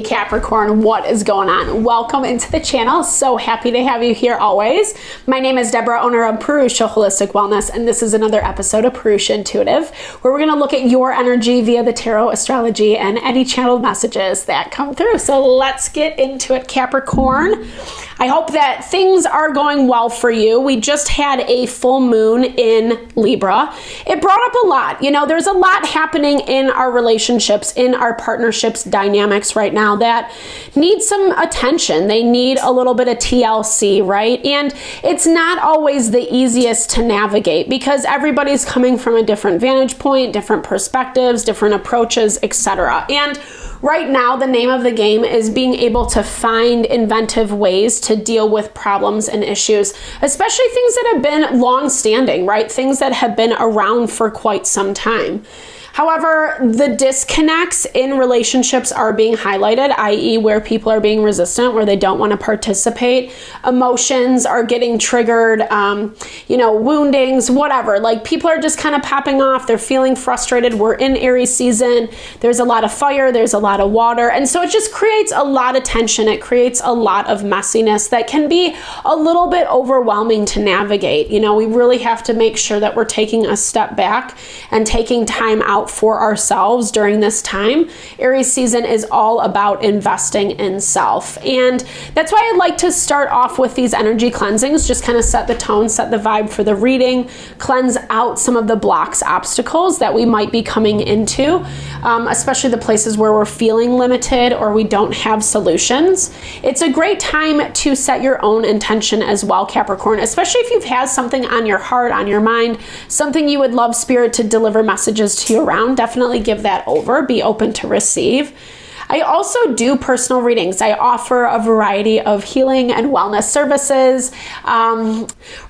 Hey Capricorn, what is going on? Welcome into the channel. So happy to have you here always. My name is Deborah, owner of Purusha Holistic Wellness, and this is another episode of Purusha Intuitive, where we're going to look at your energy via the tarot, astrology, and any channeled messages that come through. So let's get into it, Capricorn. I hope that things are going well for you. We just had a full moon in Libra. It brought up a lot. You know, there's a lot happening in our relationships, in our partnerships dynamics right now that need some attention. They need a little bit of TLC, right? And it's not always the easiest to navigate because everybody's coming from a different vantage point, different perspectives, different approaches, etc. And right now, the name of the game is being able to find inventive ways to deal with problems and issues, especially things that have been long-standing, right? Things that have been around for quite some time. However, the disconnects in relationships are being highlighted, i.e. where people are being resistant, where they don't want to participate. Emotions are getting triggered, woundings, whatever. Like people are just kind of popping off. They're feeling frustrated. We're in Aries season. There's a lot of fire. There's a lot of water. And so it just creates a lot of tension. It creates a lot of messiness that can be a little bit overwhelming to navigate. You know, we really have to make sure that we're taking a step back and taking time out for ourselves during this time. Aries season is all about investing in self. And that's why I like to start off with these energy cleansings, just kind of set the tone, set the vibe for the reading, cleanse out some of the blocks, obstacles that we might be coming into, especially the places where we're feeling limited or we don't have solutions. It's a great time to set your own intention as well, Capricorn, especially if you've had something on your heart, on your mind, something you would love Spirit to deliver messages to you around. Definitely give that over. Be open to receive. I also do personal readings. I offer a variety of healing and wellness services.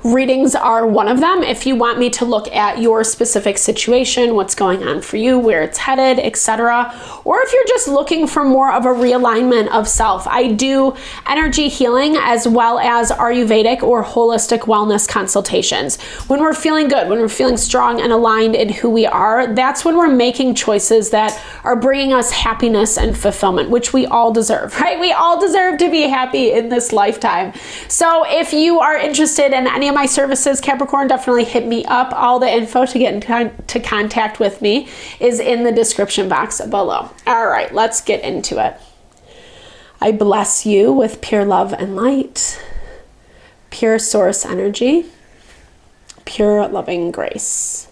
Readings are one of them. If you want me to look at your specific situation, what's going on for you, where it's headed, etc. Or if you're just looking for more of a realignment of self, I do energy healing as well as Ayurvedic or holistic wellness consultations. When we're feeling good, when we're feeling strong and aligned in who we are, that's when we're making choices that are bringing us happiness and fulfillment, which we all deserve, right? We all deserve to be happy in this lifetime. So if you are interested in any of my services, Capricorn, definitely hit me up. All the info to get into contact with me is in the description box below. All right, let's get into it. I bless you with pure love and light, pure source energy, pure loving grace.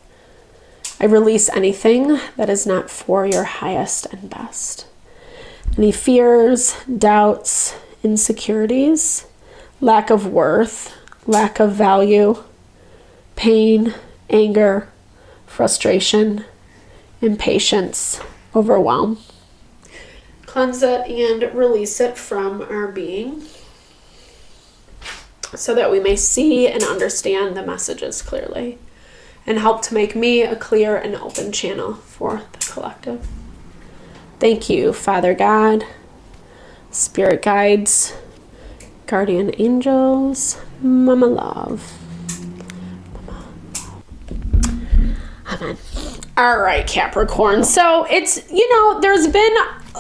I release anything that is not for your highest and best. Any fears, doubts, insecurities, lack of worth, lack of value, pain, anger, frustration, impatience, overwhelm. Cleanse it and release it from our being so that we may see and understand the messages clearly and help to make me a clear and open channel for the collective. Thank you, Father God, Spirit Guides, Guardian Angels, Mama Love. Amen. All right, Capricorn. So it's, there's been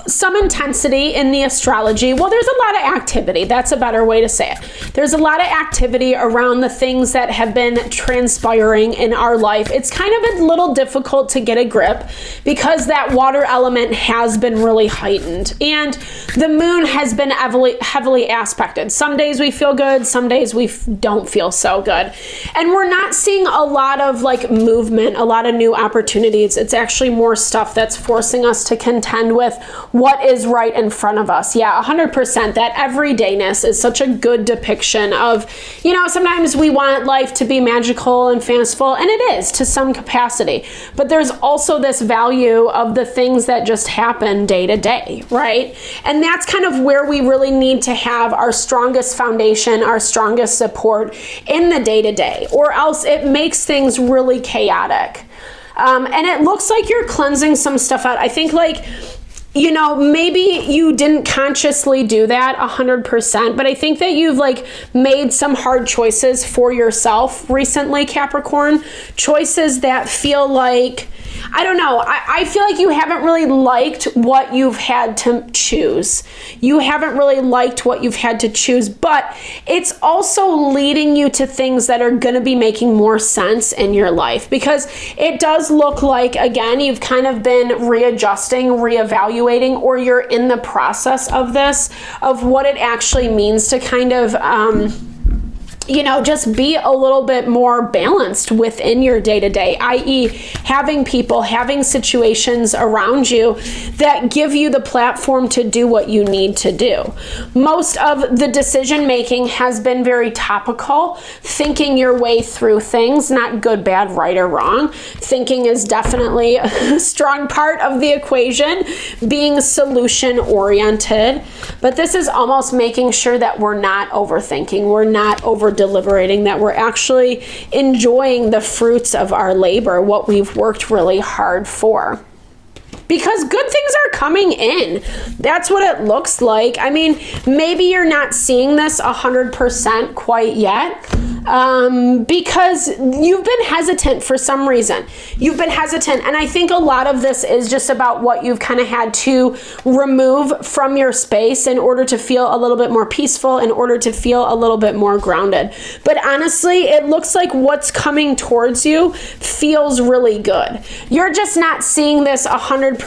some intensity in the astrology. Well, there's a lot of activity. That's a better way to say it. There's a lot of activity around the things that have been transpiring in our life. It's kind of a little difficult to get a grip because that water element has been really heightened and the moon has been heavily aspected. Some days we feel good, some days we don't feel so good. And we're not seeing a lot of movement, a lot of new opportunities. It's actually more stuff that's forcing us to contend with what is right in front of us. Yeah, 100%. That everydayness is such a good depiction of, sometimes we want life to be magical and fanciful, and it is to some capacity. But there's also this value of the things that just happen day to day, right? And that's kind of where we really need to have our strongest foundation, our strongest support in the day to day, or else it makes things really chaotic. And it looks like you're cleansing some stuff out. I think you know, maybe you didn't consciously do that 100%, but I think that you've like made some hard choices for yourself recently, Capricorn. Choices that feel like, I don't know, I feel like you haven't really liked what you've had to choose. You haven't really liked what you've had to choose, but it's also leading you to things that are going to be making more sense in your life, because it does look like, again, you've kind of been readjusting, reevaluating, or you're in the process of this, of what it actually means to kind of, you know, just be a little bit more balanced within your day-to-day, i.e. having people, having situations around you that give you the platform to do what you need to do. Most of the decision making has been very topical, thinking your way through things, not good, bad, right, or wrong. Thinking is definitely a strong part of the equation, being solution oriented, but this is almost making sure that we're not overthinking, we're not over deliberating, that we're actually enjoying the fruits of our labor, what we've worked really hard for. Because good things are coming in. That's what it looks like. I mean, maybe you're not seeing this 100% quite yet, because you've been hesitant for some reason. You've been hesitant, and I think a lot of this is just about what you've kind of had to remove from your space in order to feel a little bit more peaceful, in order to feel a little bit more grounded. But honestly, it looks like what's coming towards you feels really good. You're just not seeing this 100%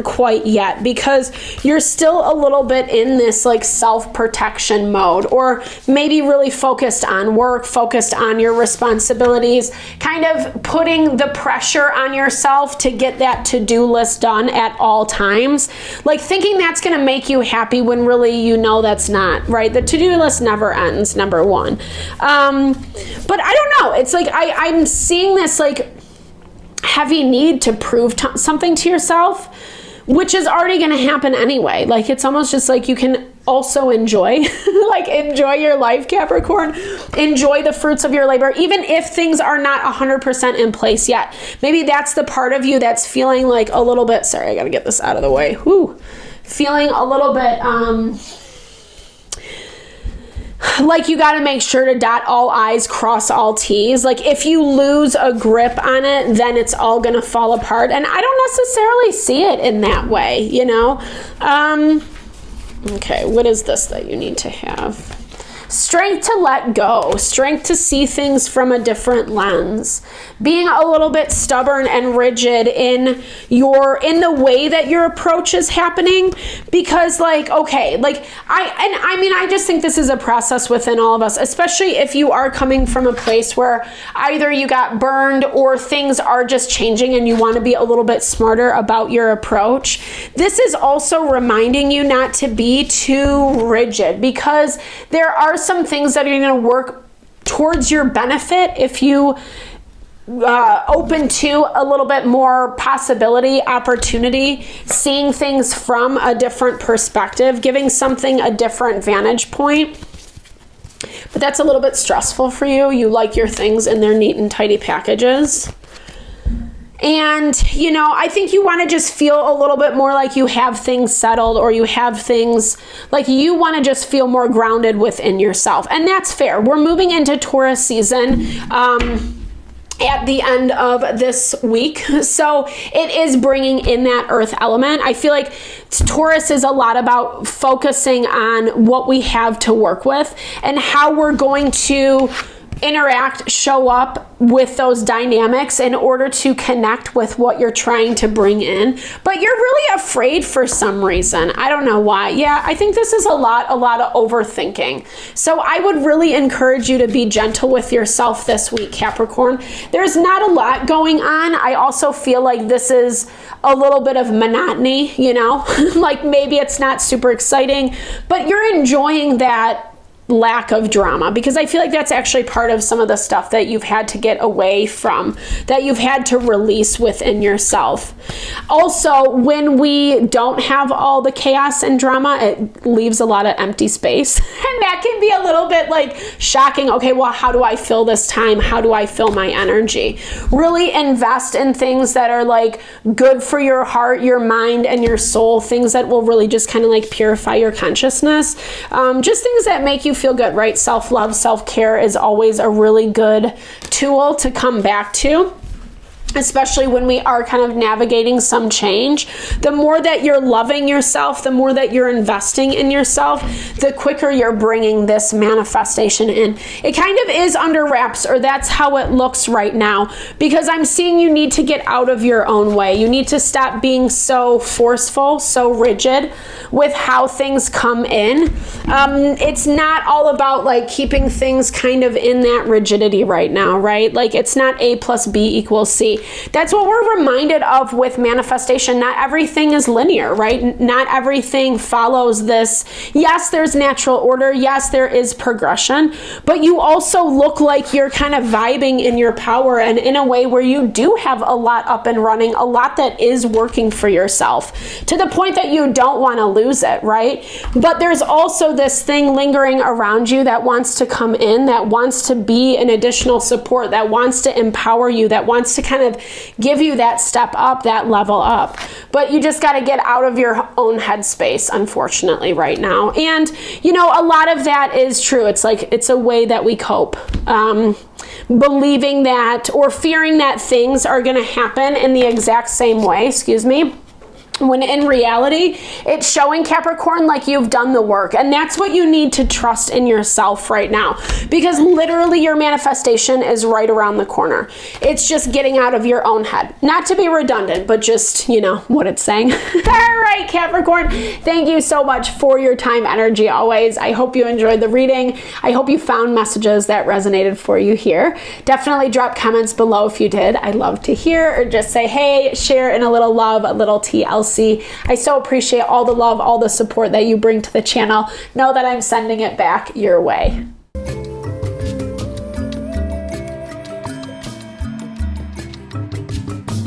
quite yet, because you're still a little bit in this like self-protection mode, or maybe really focused on work, focused on your responsibilities, kind of putting the pressure on yourself to get that to-do list done at all times, like thinking that's going to make you happy when really you know that's not, right? The to-do list never ends, number one. But I don't know, it's like I'm seeing this like heavy need to prove something to yourself, which is already going to happen anyway. Like, it's almost just like you can also enjoy, like enjoy your life, Capricorn. Enjoy the fruits of your labor, even if things are not 100% in place yet. Maybe that's the part of you that's feeling like a little bit, sorry, I got to get this out of the way. Whew. Feeling a little bit, like you got to make sure to dot all I's, cross all T's. Like if you lose a grip on it, then it's all going to fall apart. And I don't necessarily see it in that way, you know? Okay, what is this that you need to have? Strength to let go, strength to see things from a different lens, being a little bit stubborn and rigid in the way that your approach is happening, because like, okay, like I just think this is a process within all of us, especially if you are coming from a place where either you got burned or things are just changing and you want to be a little bit smarter about your approach. This is also reminding you not to be too rigid, because there are some things that are going to work towards your benefit if you open to a little bit more possibility, opportunity, seeing things from a different perspective, giving something a different vantage point. But that's a little bit stressful for you. You like your things in their neat and tidy packages. And, you know, I think you want to just feel a little bit more like you have things settled, or you have things like you want to just feel more grounded within yourself. And that's fair. We're moving into Taurus season at the end of this week. So it is bringing in that earth element. I feel like Taurus is a lot about focusing on what we have to work with and how we're going to interact, show up with those dynamics in order to connect with what you're trying to bring in. But you're really afraid for some reason. I don't know why. Yeah, I think this is a lot of overthinking. So I would really encourage you to be gentle with yourself this week, Capricorn. There's not a lot going on. I also feel like this is a little bit of monotony, you know, like maybe it's not super exciting, but you're enjoying that lack of drama, because I feel like that's actually part of some of the stuff that you've had to get away from, that you've had to release within yourself. Also, when we don't have all the chaos and drama, it leaves a lot of empty space. And that can be a little bit like shocking. Okay, well, how do I fill this time? How do I fill my energy? Really invest in things that are like good for your heart, your mind, and your soul, things that will really just kind of like purify your consciousness. Just things that make you feel good, right? Self-love, self-care is always a really good tool to come back to, especially when we are kind of navigating some change. The more that you're loving yourself, the more that you're investing in yourself, the quicker you're bringing this manifestation in. It kind of is under wraps, or that's how it looks right now, because I'm seeing you need to get out of your own way. You need to stop being so forceful, so rigid with how things come in. It's not all about like keeping things kind of in that rigidity right now, right? Like it's not A plus B equals C. That's what we're reminded of with manifestation. Not everything is linear, right? Not everything follows this. Yes, there's natural order. Yes, there is progression, but you also look like you're kind of vibing in your power and in a way where you do have a lot up and running, a lot that is working for yourself to the point that you don't want to lose it, right? But there's also this thing lingering around you that wants to come in, that wants to be an additional support, that wants to empower you, that wants to kind of give you that step up, that level up. But you just got to get out of your own headspace, unfortunately, right now. And, you know, a lot of that is true. It's like, it's a way that we cope. Believing that or fearing that things are going to happen in the exact same way, when in reality, it's showing, Capricorn, like you've done the work. And that's what you need to trust in yourself right now, because literally your manifestation is right around the corner. It's just getting out of your own head. Not to be redundant, but just, you know, what it's saying. All right, Capricorn, thank you so much for your time, energy, always. I hope you enjoyed the reading. I hope you found messages that resonated for you here. Definitely drop comments below if you did. I'd love to hear, or just say, hey, share in a little love, a little TLC. I so appreciate all the love, all the support that you bring to the channel. Know that I'm sending it back your way.